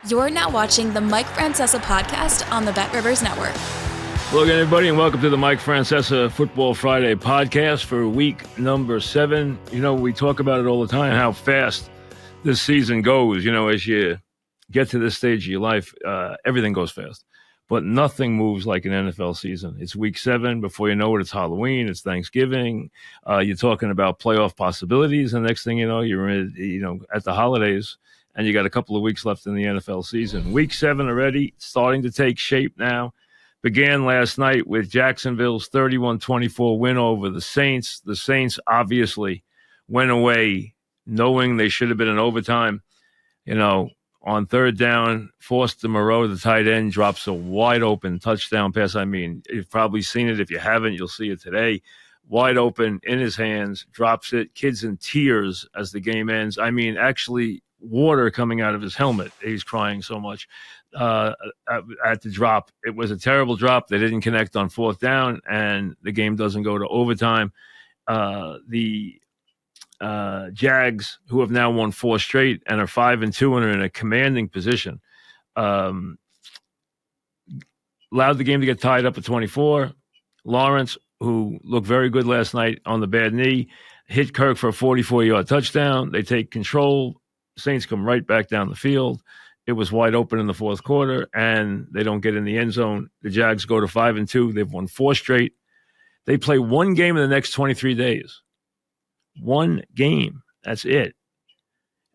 You're now watching the Mike Francesa podcast on the Bet Rivers Network. Hello again, everybody, and welcome to the Mike Francesa Football Friday podcast for week number 7. You know, we talk about it all the time, how fast this season goes. You know, as you get to this stage of your life, everything goes fast. But nothing moves like an NFL season. It's week 7. Before you know it, it's Halloween. It's Thanksgiving. You're talking about playoff possibilities. And next thing you know, you're at the holidays, and you got a couple of weeks left in the NFL season. Week 7 already, starting to take shape now. Began last night with Jacksonville's 31-24 win over the Saints. The Saints obviously went away knowing they should have been in overtime. You know, on third down, Foster Moreau, the tight end, drops a wide-open touchdown pass. I mean, you've probably seen it. If you haven't, you'll see it today. Wide open in his hands, drops it. Kids in tears as the game ends. I mean, actually, water coming out of his helmet. He's crying so much at the drop. It was a terrible drop. They didn't connect on fourth down, and the game doesn't go to overtime. The Jags, who have now won 4 straight and are 5-2 and are in a commanding position, allowed the game to get tied up at 24. Lawrence, who looked very good last night on the bad knee, hit Kirk for a 44-yard touchdown. They take control. Saints come right back down the field. It was wide open in the fourth quarter, and they don't get in the end zone. The Jags go to 5-2. They've won 4 straight. They play one game in the next 23 days. One game. That's it.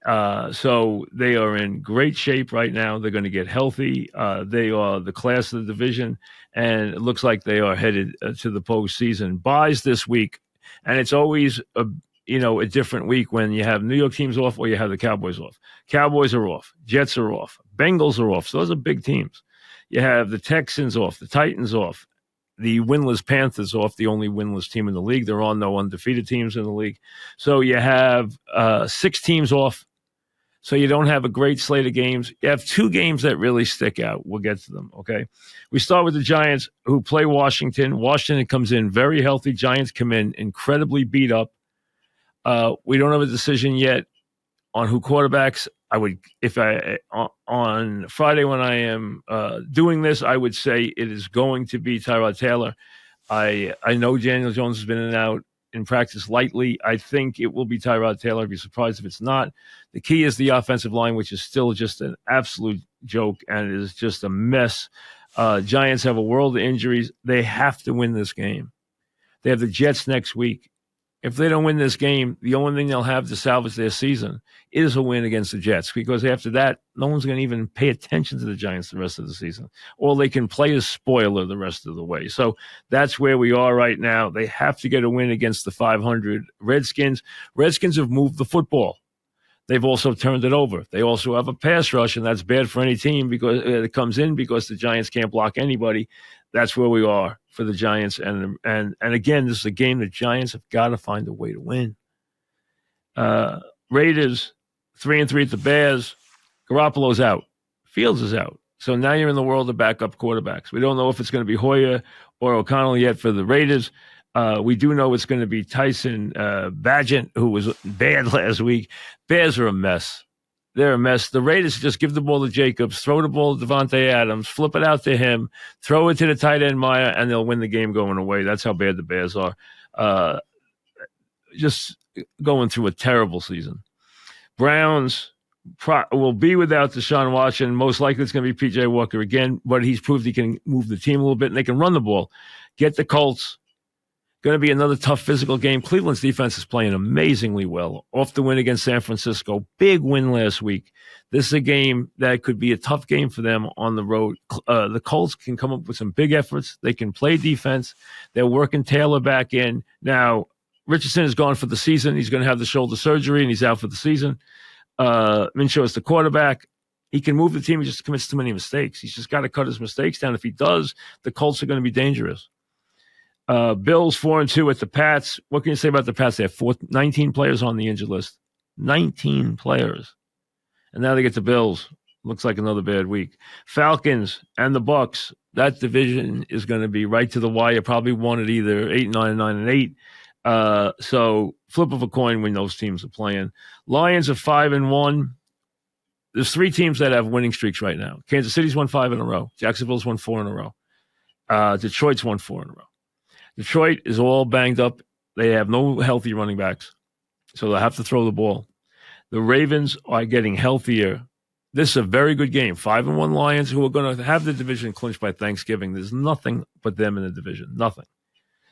So they are in great shape right now. They're going to get healthy. They are the class of the division, and it looks like they are headed to the postseason. Buys this week, and it's always a different week when you have New York teams off or you have the Cowboys off. Cowboys are off. Jets are off. Bengals are off. So those are big teams. You have the Texans off. The Titans off. The winless Panthers off, the only winless team in the league. There are no undefeated teams in the league. So you have 6 teams off. So you don't have a great slate of games. You have 2 games that really stick out. We'll get to them, okay? We start with the Giants, who play Washington. Washington comes in very healthy. Giants come in incredibly beat up. We don't have a decision yet on who quarterbacks. On Friday when I am doing this, I would say it is going to be Tyrod Taylor. I know Daniel Jones has been in and out in practice lightly. I think it will be Tyrod Taylor. I'd be surprised if it's not. The key is the offensive line, which is still just an absolute joke, and it is just a mess. Giants have a world of injuries. They have to win this game. They have the Jets next week. If they don't win this game, the only thing they'll have to salvage their season is a win against the Jets, because after that, no one's going to even pay attention to the Giants the rest of the season, or they can play a spoiler the rest of the way. So that's where we are right now. They have to get a win against the 500 Redskins. Redskins have moved the football. They've also turned it over. They also have a pass rush, and that's bad for any team because it comes in because the Giants can't block anybody. That's where we are for the Giants. And again, this is a game the Giants have got to find a way to win. Raiders, 3-3 at the Bears. Garoppolo's out. Fields is out. So now you're in the world of backup quarterbacks. We don't know if it's going to be Hoyer or O'Connell yet for the Raiders. We do know it's going to be Tyson Bagent, who was bad last week. Bears are a mess. They're a mess. The Raiders just give the ball to Jacobs, throw the ball to Devontae Adams, flip it out to him, throw it to the tight end Meyer, and they'll win the game going away. That's how bad the Bears are. Just going through a terrible season. Browns will be without Deshaun Watson. Most likely it's going to be P.J. Walker again, but he's proved he can move the team a little bit, and they can run the ball. Get the Colts. Going to be another tough physical game. Cleveland's defense is playing amazingly well. Off the win against San Francisco. Big win last week. This is a game that could be a tough game for them on the road. The Colts can come up with some big efforts. They can play defense. They're working Taylor back in. Now, Richardson is gone for the season. He's going to have the shoulder surgery, and he's out for the season. Minshew is the quarterback. He can move the team. He just commits too many mistakes. He's just got to cut his mistakes down. If he does, the Colts are going to be dangerous. Bills 4-2 at the Pats. What can you say about the Pats? They have 19 players on the injured list. 19 players. And now they get the Bills. Looks like another bad week. Falcons and the Bucks. That division is going to be right to the wire. Probably won at either 8-9 or 9-8. So flip of a coin when those teams are playing. Lions are 5-1. there's 3 teams that have winning streaks right now. Kansas City's won 5 in a row. Jacksonville's won 4 in a row. Detroit's won 4 in a row. Detroit is all banged up. They have no healthy running backs, so they'll have to throw the ball. The Ravens are getting healthier. This is a very good game. 5-1 Lions, who are going to have the division clinched by Thanksgiving. There's nothing but them in the division. Nothing.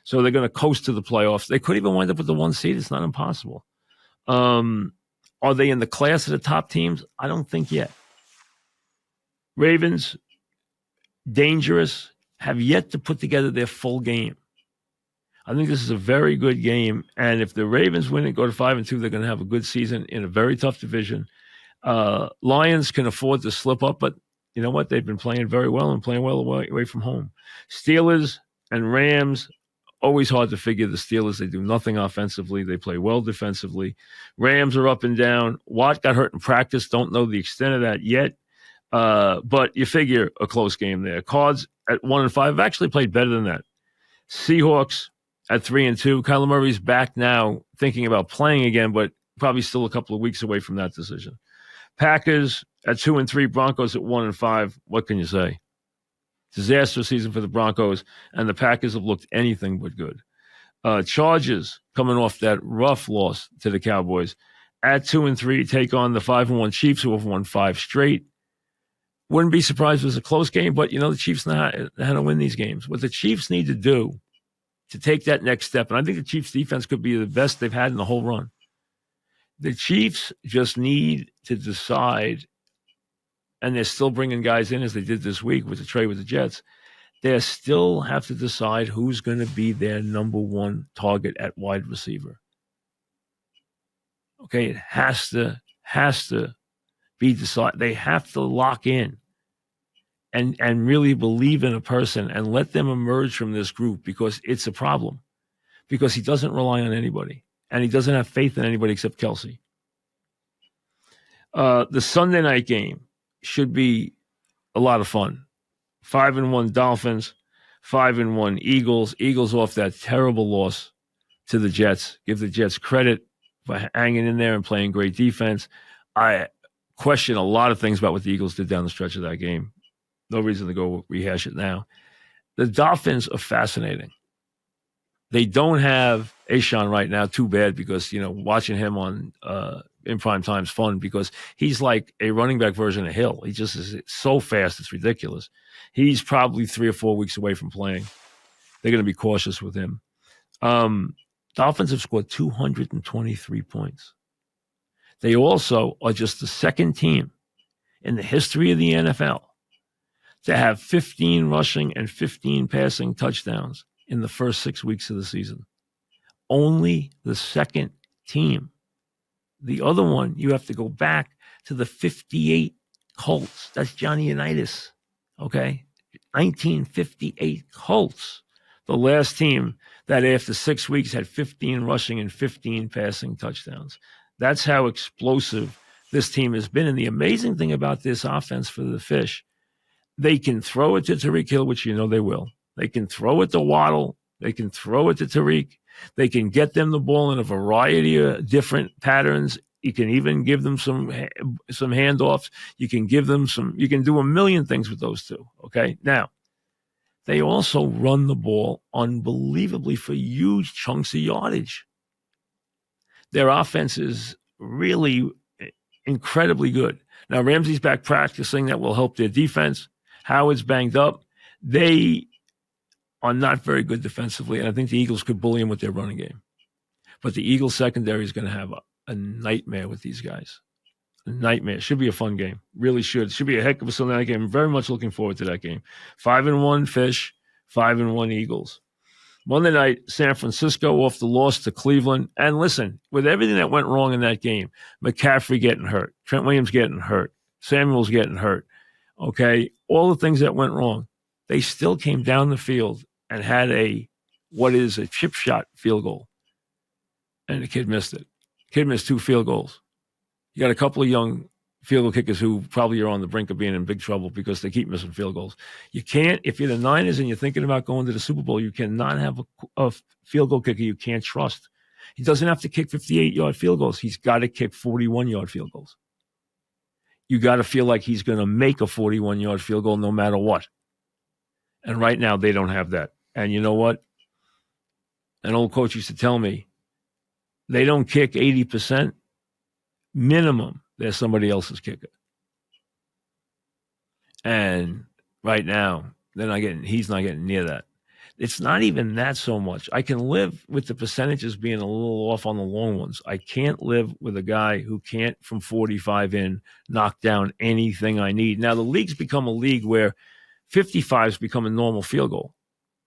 So they're going to coast to the playoffs. They could even wind up with the 1 seed. It's not impossible. Are they in the class of the top teams? I don't think yet. Ravens, dangerous, have yet to put together their full game. I think this is a very good game. And if the Ravens win and go to 5-2, they're going to have a good season in a very tough division. Lions can afford to slip up, but you know what? They've been playing very well and playing well away from home. Steelers and Rams, always hard to figure the Steelers. They do nothing offensively. They play well defensively. Rams are up and down. Watt got hurt in practice. Don't know the extent of that yet. But you figure a close game there. Cards at 1-5 have actually played better than that. Seahawks at 3-2. Kyler Murray's back now, thinking about playing again, but probably still a couple of weeks away from that decision. Packers at 2-3. Broncos at 1-5. What can you say? Disaster season for the Broncos, and the Packers have looked anything but good. Chargers coming off that rough loss to the Cowboys at 2-3, take on the 5-1 Chiefs, who have won 5 straight. Wouldn't be surprised if it was a close game, but the Chiefs know how to win these games. What the Chiefs need to do to take that next step, and I think the Chiefs' defense could be the best they've had in the whole run. The Chiefs just need to decide, and they're still bringing guys in as they did this week with the trade with the Jets. They still have to decide who's going to be their number 1 target at wide receiver. Okay, it has to be decided. They have to lock in and really believe in a person and let them emerge from this group, because it's a problem. Because he doesn't rely on anybody, and he doesn't have faith in anybody except Kelsey. The Sunday night game should be a lot of fun. 5-1 Dolphins, 5-1 Eagles. Eagles off that terrible loss to the Jets. Give the Jets credit for hanging in there and playing great defense. I question a lot of things about what the Eagles did down the stretch of that game. No reason to go rehash it now. The Dolphins are fascinating. They don't have Ashawn right now. Too bad, because watching him on in prime time is fun, because he's like a running back version of Hill. He just is so fast, it's ridiculous. He's probably 3 or 4 weeks away from playing. They're going to be cautious with him. Dolphins have scored 223 points. They also are just the second team in the history of the NFL to have 15 rushing and 15 passing touchdowns in the first 6 weeks of the season. Only the second team. The other one, you have to go back to the 58 Colts. That's Johnny Unitas. Okay? 1958 Colts. The last team that after 6 weeks had 15 rushing and 15 passing touchdowns. That's how explosive this team has been. And the amazing thing about this offense for the Fish, they can throw it to Tyreek Hill, which they will. They can throw it to Waddle. They can throw it to Tyreek. They can get them the ball in a variety of different patterns. You can even give them some handoffs. You can give them you can do a million things with those two. Okay. Now, they also run the ball unbelievably for huge chunks of yardage. Their offense is really incredibly good. Now, Ramsey's back practicing. That will help their defense. Howard's banged up. They are not very good defensively, and I think the Eagles could bully them with their running game. But the Eagles secondary is going to have a nightmare with these guys. A nightmare. Should be a fun game. Really should. Should be a heck of a Sunday night game. I'm very much looking forward to that game. 5-1 Fish, 5-1 Eagles. Monday night, San Francisco off the loss to Cleveland. And listen, with everything that went wrong in that game, McCaffrey getting hurt, Trent Williams getting hurt, Samuel's getting hurt, okay, all the things that went wrong, they still came down the field and had a chip shot field goal. And the kid missed it. Kid missed 2 field goals. You got a couple of young field goal kickers who probably are on the brink of being in big trouble because they keep missing field goals. You can't, if you're the Niners and you're thinking about going to the Super Bowl, you cannot have a field goal kicker you can't trust. He doesn't have to kick 58-yard field goals. He's got to kick 41-yard field goals. you got to feel like he's going to make a 41-yard field goal no matter what. And right now, they don't have that. And you know what? An old coach used to tell me, they don't kick 80%. Minimum, there's somebody else's kicker. And right now, he's not getting near that. It's not even that so much. I can live with the percentages being a little off on the long ones. I can't live with a guy who can't, from 45 in, knock down anything I need. Now, the league's become a league where 55's become a normal field goal.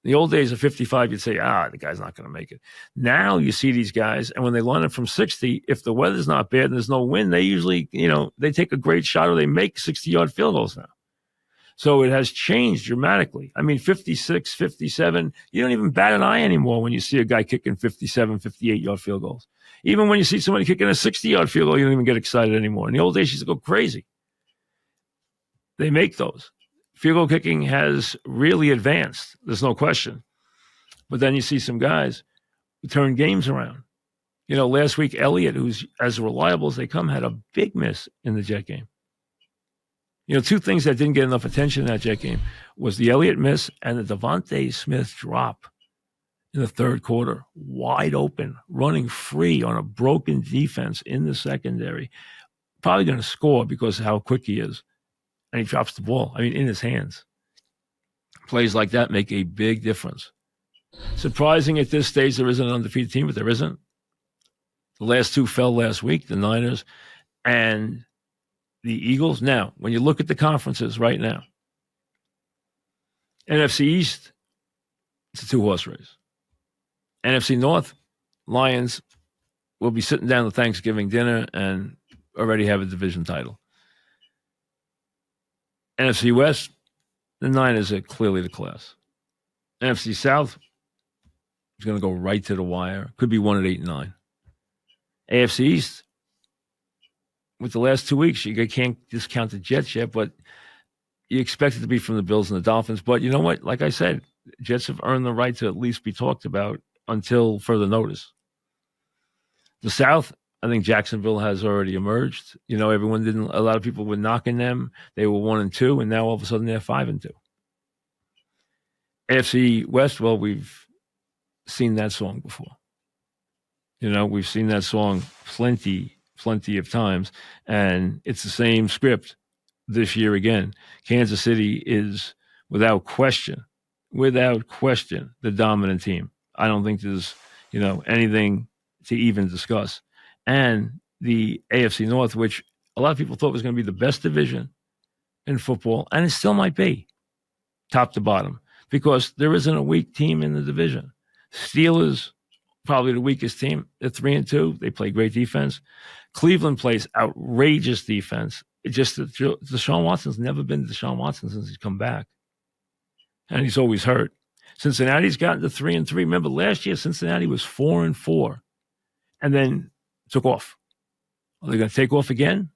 In the old days of 55, you'd say, the guy's not going to make it. Now you see these guys, and when they line up from 60, if the weather's not bad and there's no wind, they usually, they take a great shot or they make 60-yard field goals now. So it has changed dramatically. I mean, 56, 57, you don't even bat an eye anymore when you see a guy kicking 57, 58-yard field goals. Even when you see somebody kicking a 60-yard field goal, you don't even get excited anymore. In the old days, you used to go crazy. They make those. Field goal kicking has really advanced. There's no question. But then you see some guys who turn games around. Last week, Elliott, who's as reliable as they come, had a big miss in the Jet game. Two things that didn't get enough attention in that Jet game was the Elliott miss and the Devontae Smith drop in the third quarter, wide open, running free on a broken defense in the secondary. Probably going to score because of how quick he is. And he drops the ball, in his hands. Plays like that make a big difference. Surprising at this stage there isn't an undefeated team, but there isn't. The last two fell last week, the Niners and the Eagles. Now, when you look at the conferences right now, NFC East, it's a two-horse race. NFC North, Lions will be sitting down to Thanksgiving dinner and already have a division title. NFC West, the Niners are clearly the class. NFC South is going to go right to the wire. Could be one at 8-9. AFC East, with the last 2 weeks, you can't discount the Jets yet, but you expect it to be from the Bills and the Dolphins. But you know what? Like I said, Jets have earned the right to at least be talked about until further notice. The South, I think Jacksonville has already emerged. A lot of people were knocking them. They were 1-2, and now all of a sudden they're 5-2. AFC West, well, we've seen that song before. We've seen that song plenty of times, and it's the same script this year again. Kansas City is, without question, the dominant team. I don't think there's, anything to even discuss. And the AFC North, which a lot of people thought was going to be the best division in football, and it still might be, top to bottom, because there isn't a weak team in the division. Steelers, probably the weakest team. They're 3-2. They play great defense. Cleveland plays outrageous defense. It's just that Deshaun Watson's never been Deshaun Watson since he's come back. And he's always hurt. Cincinnati's gotten to 3-3. Remember, last year, Cincinnati was 4-4 and then took off. Are they going to take off again?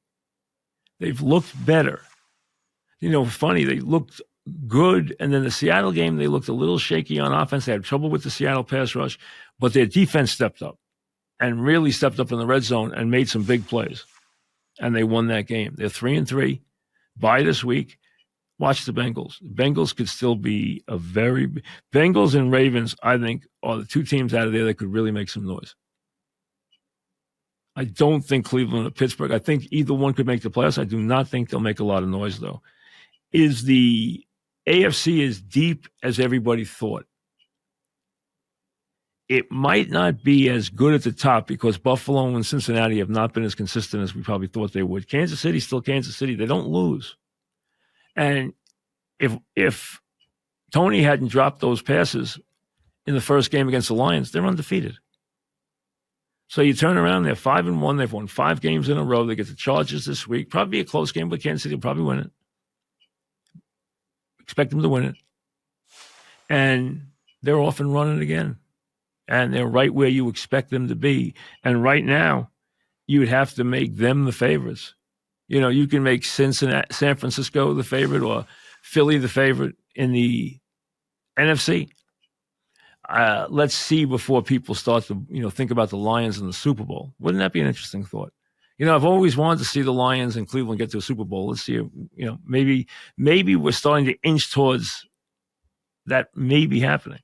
They've looked better. Funny, they looked good. And then the Seattle game, they looked a little shaky on offense. They had trouble with the Seattle pass rush, but their defense stepped up and really stepped up in the red zone and made some big plays. And they won that game. They're 3-3. Bye this week. Watch the Bengals. The Bengals could still be Bengals and Ravens, I think, are the two teams out of there that could really make some noise. I don't think Cleveland or Pittsburgh. I think either one could make the playoffs. I do not think they'll make a lot of noise, though. Is the AFC as deep as everybody thought? It might not be as good at the top because Buffalo and Cincinnati have not been as consistent as we probably thought they would. Kansas City's still Kansas City. They don't lose. And if Tony hadn't dropped those passes in the first game against the Lions, they're undefeated. So you turn around, they're 5-1. They've won 5 games in a row. They get the Chargers this week. Probably be a close game, but Kansas City will probably win it. Expect them to win it. And they're off and running again. And they're right where you expect them to be. And right now, you would have to make them the favorites. You can make San Francisco the favorite or Philly the favorite in the NFC. Let's see before people start to, think about the Lions in the Super Bowl. Wouldn't that be an interesting thought? I've always wanted to see the Lions and Cleveland get to a Super Bowl. Let's see, maybe we're starting to inch towards that maybe happening.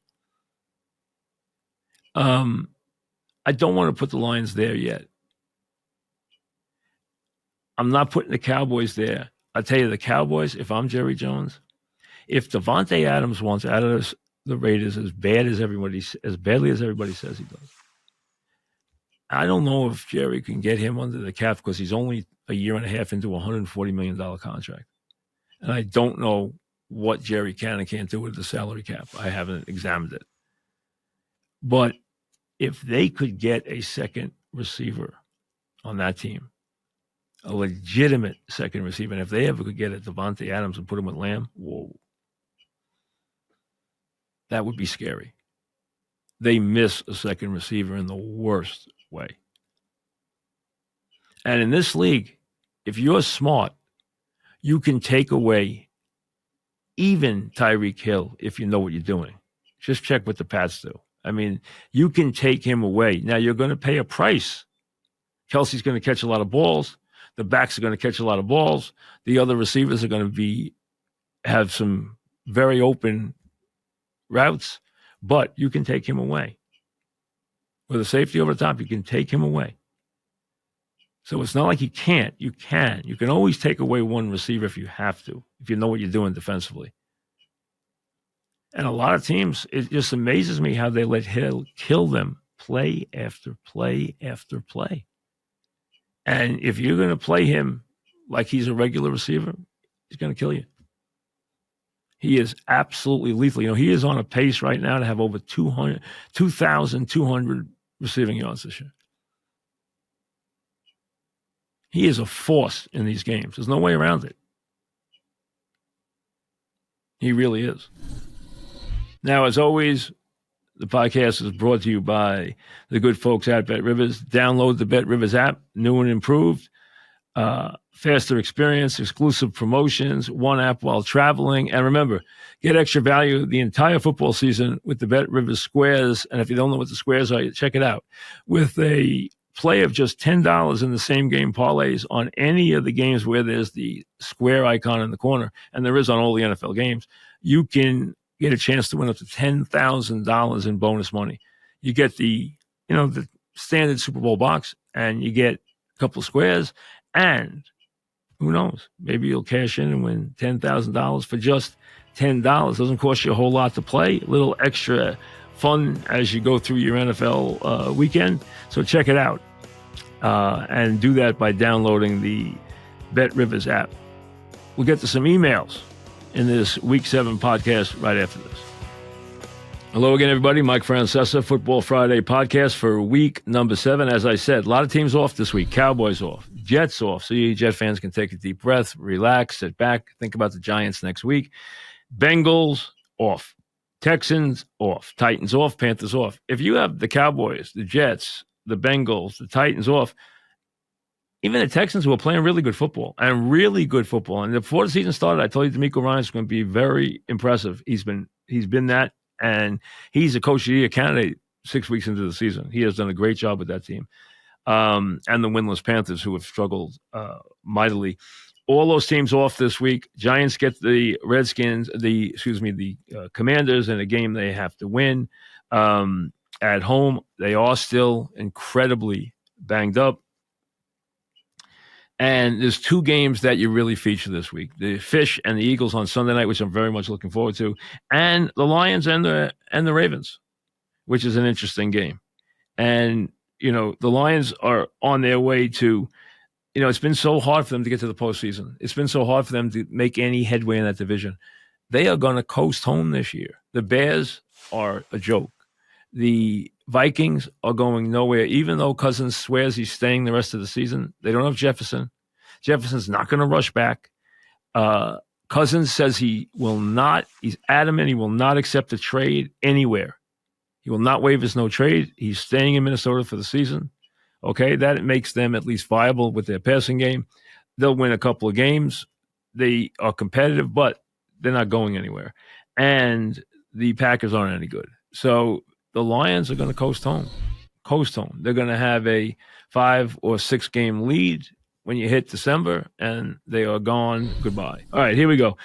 I don't want to put the Lions there yet. I'm not putting the Cowboys there. I tell you, the Cowboys, if I'm Jerry Jones, if Devontae Adams wants out of the Raiders as badly as everybody says he does, I don't know if Jerry can get him under the cap because he's only a year and a half into a $140 million contract. And I don't know what Jerry can and can't do with the salary cap. I haven't examined it. But if they could get a second receiver on that team, a legitimate second receiver, and if they ever could get a Devontae Adams and put him with Lamb, whoa, that would be scary. They miss a second receiver in the worst way. And in this league, if you're smart, you can take away even Tyreek Hill if you know what you're doing. Just check what the Pats do. I mean, you can take him away. Now, you're going to pay a price. Kelsey's going to catch a lot of balls. The backs are going to catch a lot of balls. The other receivers are going to have some very open routes, but you can take him away. With a safety over the top, you can take him away. So it's not like you can't. You can. You can always take away one receiver if you have to, if you know what you're doing defensively. And a lot of teams, it just amazes me how they let Hill kill them play after play after play. And if you're going to play him like he's a regular receiver, he's going to kill you. He is absolutely lethal. He is on a pace right now to have over 2,200 receiving yards this year. He is a force in these games. There's no way around it. He really is. Now, as always, the podcast is brought to you by the good folks at BetRivers. Download the BetRivers app, new and improved. Faster experience, exclusive promotions, one app while traveling. And remember, get extra value the entire football season with the BetRivers Squares. And if you don't know what the Squares are, check it out. With a play of just $10 in the same game parlays on any of the games where there's the square icon in the corner, and there is on all the NFL games, you can get a chance to win up to $10,000 in bonus money. You get the standard Super Bowl box, and you get a couple of squares, and who knows, maybe you'll cash in and win $10,000 for just $10. Doesn't cost you a whole lot to play. A little extra fun as you go through your NFL weekend. So check it out. And do that by downloading the BetRivers app. We'll get to some emails in this Week 7 podcast right after this. Hello again, everybody. Mike Francesa, Football Friday podcast for week number 7. As I said, a lot of teams off this week. Cowboys off, Jets off. So you Jet fans can take a deep breath, relax, sit back, think about the Giants next week. Bengals off. Texans off. Titans off. Panthers off. If you have the Cowboys, the Jets, the Bengals, the Titans off, even the Texans who are playing really good football. And before the season started, I told you DeMeco Ryans is going to be very impressive. He's been that, and he's a Coach of the Year candidate 6 weeks into the season. He has done a great job with that team. And the winless Panthers, who have struggled mightily. All those teams off this week. Giants get the Redskins, the Commanders in a game they have to win. At home, they are still incredibly banged up. And there's 2 games that you really feature this week. The Fish and the Eagles on Sunday night, which I'm very much looking forward to. And the Lions and the Ravens, which is an interesting game. And, the Lions are on their way to, it's been so hard for them to get to the postseason. It's been so hard for them to make any headway in that division. They are going to coast home this year. The Bears are a joke. The Vikings are going nowhere, even though Cousins swears he's staying the rest of the season. They don't have Jefferson. Jefferson's not going to rush back. Cousins says he will not. He's adamant he will not accept a trade anywhere. He will not waive his no trade. He's staying in Minnesota for the season. Okay, that makes them at least viable with their passing game. They'll win a couple of games. They are competitive, but they're not going anywhere. And the Packers aren't any good. So the Lions are going to coast home. coast home. They're going to have a 5 or 6 game lead when you hit December, and they are gone. Goodbye. All right, here we go.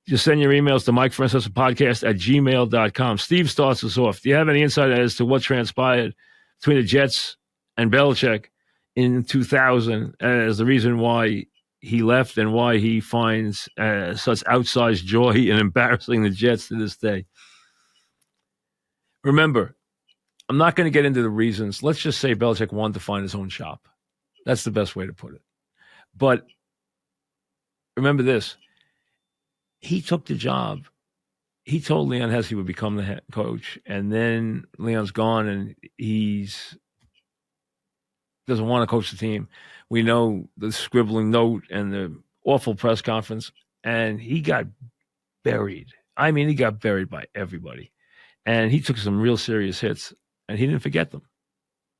Just send your emails to MikeFrancesa@gmail.com. Steve starts us off. Do you have any insight as to what transpired between the Jets and Belichick in 2000 as the reason why he left and why he finds such outsized joy in embarrassing the Jets to this day? Remember, I'm not going to get into the reasons. Let's just say Belichick wanted to find his own shop. That's the best way to put it. But remember this. He took the job. He told Leon Hess he would become the head coach, and then Leon's gone, and he's doesn't want to coach the team. We know the scribbling note and the awful press conference, and he got buried. I mean, he got buried by everybody, and he took some real serious hits, and he didn't forget them,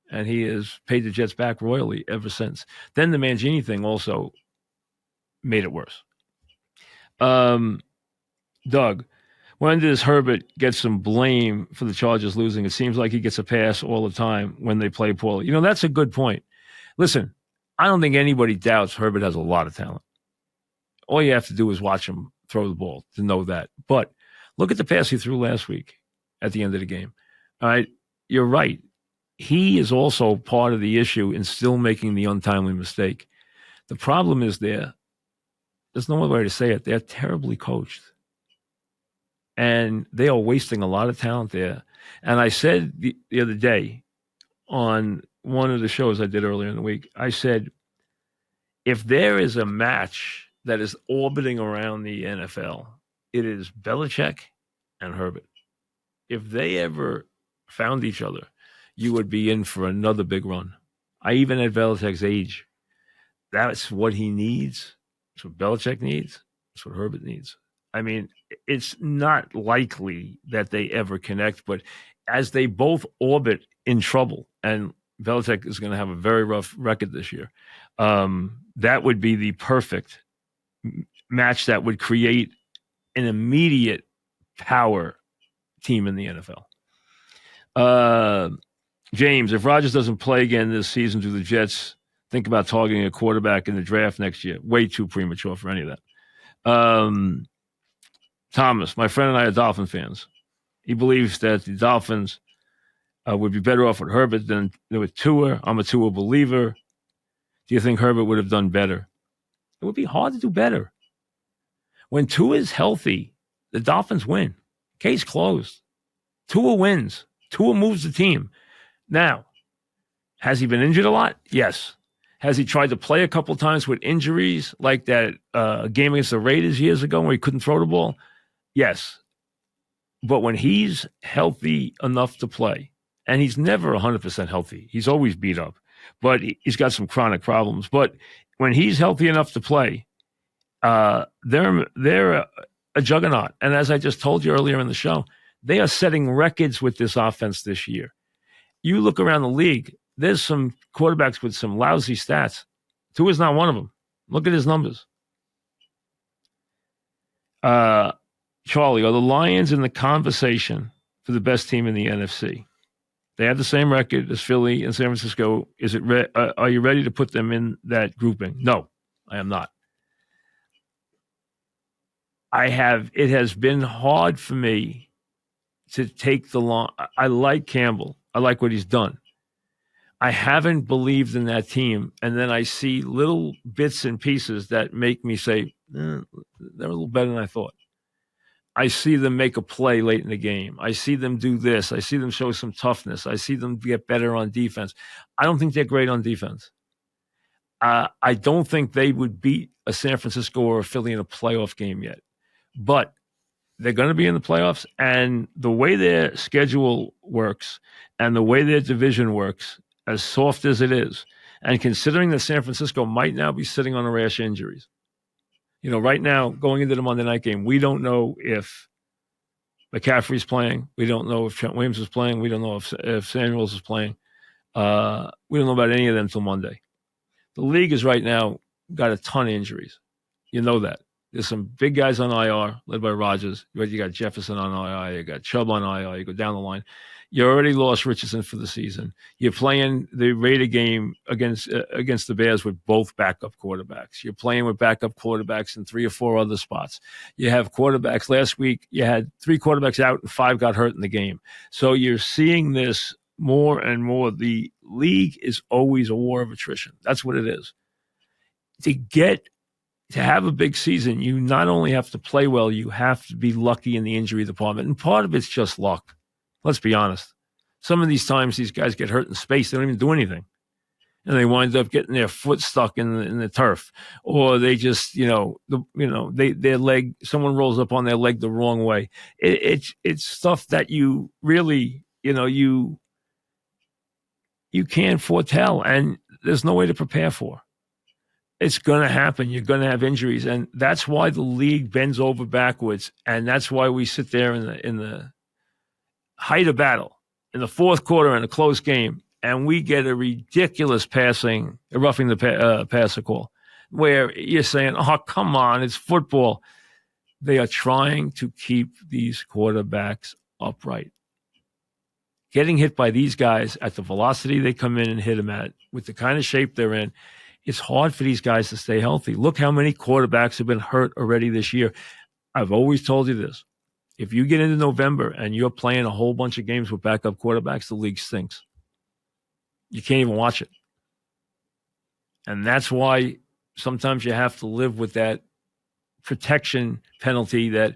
and he has paid the Jets back royally ever since. Then the Mangini thing also made it worse. Doug, when does Herbert get some blame for the Chargers losing? It seems like he gets a pass all the time when they play poorly. That's a good point. Listen, I don't think anybody doubts Herbert has a lot of talent. All you have to do is watch him throw the ball to know that. But look at the pass he threw last week at the end of the game. All right, you're right. He is also part of the issue in still making the untimely mistake. The problem is there's no other way to say it. They're terribly coached. And they are wasting a lot of talent there. And I said the other day on one of the shows I did earlier in the week, I said, if there is a match that is orbiting around the NFL, it is Belichick and Herbert. If they ever found each other, you would be in for another big run. Even at Belichick's age, that's what he needs. That's what Belichick needs. That's what Herbert needs. I mean, it's not likely that they ever connect, but as they both orbit in trouble, and Belichick is going to have a very rough record this year, that would be the perfect match that would create an immediate power team in the NFL. James, if Rodgers doesn't play again this season, do the Jets think about targeting a quarterback in the draft next year? Way too premature for any of that. Thomas, my friend and I are Dolphin fans. He believes that the Dolphins would be better off with Herbert than with Tua. I'm a Tua believer. Do you think Herbert would have done better? It would be hard to do better. When Tua is healthy, the Dolphins win. Case closed. Tua wins. Tua moves the team. Now, has he been injured a lot? Yes. Has he tried to play a couple times with injuries, like that game against the Raiders years ago where he couldn't throw the ball? Yes. But when he's healthy enough to play, and he's never 100% healthy, he's always beat up, but he's got some chronic problems. But when he's healthy enough to play, they're a juggernaut. And as I just told you earlier in the show, they are setting records with this offense this year. You look around the league, there's some quarterbacks with some lousy stats. Tua's not one of them. Look at his numbers. Charlie, are the Lions in the conversation for the best team in the NFC? They have the same record as Philly and San Francisco. Are you ready to put them in that grouping? No, I am not. It has been hard for me to take the long. I like Campbell. I like what he's done. I haven't believed in that team. And then I see little bits and pieces that make me say, they're a little better than I thought. I see them make a play late in the game. I see them do this. I see them show some toughness. I see them get better on defense. I don't think they're great on defense. I don't think they would beat a San Francisco or a Philly in a playoff game yet. But they're going to be in the playoffs, and the way their schedule works and the way their division works, as soft as it is, and considering that San Francisco might now be sitting on a rash of injuries. Right now, going into the Monday night game, we don't know if McCaffrey's playing. We don't know if Trent Williams is playing. We don't know if Samuels is playing. We don't know about any of them until Monday. The league is right now got a ton of injuries. You know that. There's some big guys on IR, led by Rodgers. You got Jefferson on IR. You got Chubb on IR. You go down the line. You already lost Richardson for the season. You're playing the Raider game against the Bears with both backup quarterbacks. You're playing with backup quarterbacks in 3 or 4 other spots. You have quarterbacks. Last week, you had 3 quarterbacks out and 5 got hurt in the game. So you're seeing this more and more. The league is always a war of attrition. That's what it is. To have a big season, you not only have to play well, you have to be lucky in the injury department. And part of it's just luck. Let's be honest. Some of these times, these guys get hurt in space. They don't even do anything. And they wind up getting their foot stuck in the turf. Or they just, their leg, someone rolls up on their leg the wrong way. It's stuff that you really, you can't foretell. And there's no way to prepare for. It's going to happen. You're going to have injuries. And that's why the league bends over backwards. And that's why we sit there in the height of battle, in the fourth quarter in a close game, and we get a ridiculous roughing the passer call, where you're saying, oh, come on, it's football. They are trying to keep these quarterbacks upright. Getting hit by these guys at the velocity they come in and hit them at, with the kind of shape they're in, it's hard for these guys to stay healthy. Look how many quarterbacks have been hurt already this year. I've always told you this. If you get into November and you're playing a whole bunch of games with backup quarterbacks, the league stinks. You can't even watch it. And that's why sometimes you have to live with that protection penalty that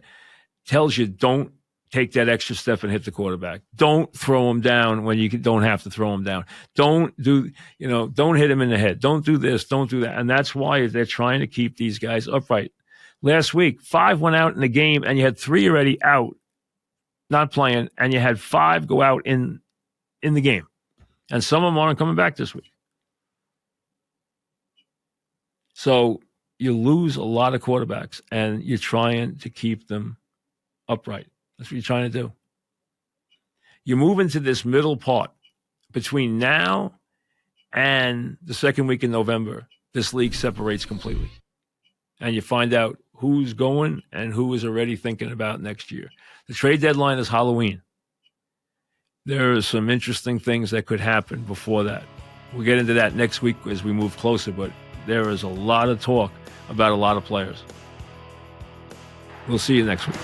tells you don't take that extra step and hit the quarterback. Don't throw him down when you don't have to throw him down. Don't hit him in the head. Don't do this. Don't do that. And that's why they're trying to keep these guys upright. Last week, 5 went out in the game, and you had 3 already out, not playing, and you had 5 go out in the game. And some of them aren't coming back this week. So you lose a lot of quarterbacks, and you're trying to keep them upright. That's what you're trying to do. You move into this middle part between now and the second week in November. This league separates completely. And you find out who's going and who is already thinking about next year. The trade deadline is Halloween. There are some interesting things that could happen before that. We'll get into that next week as we move closer, but there is a lot of talk about a lot of players. We'll see you next week.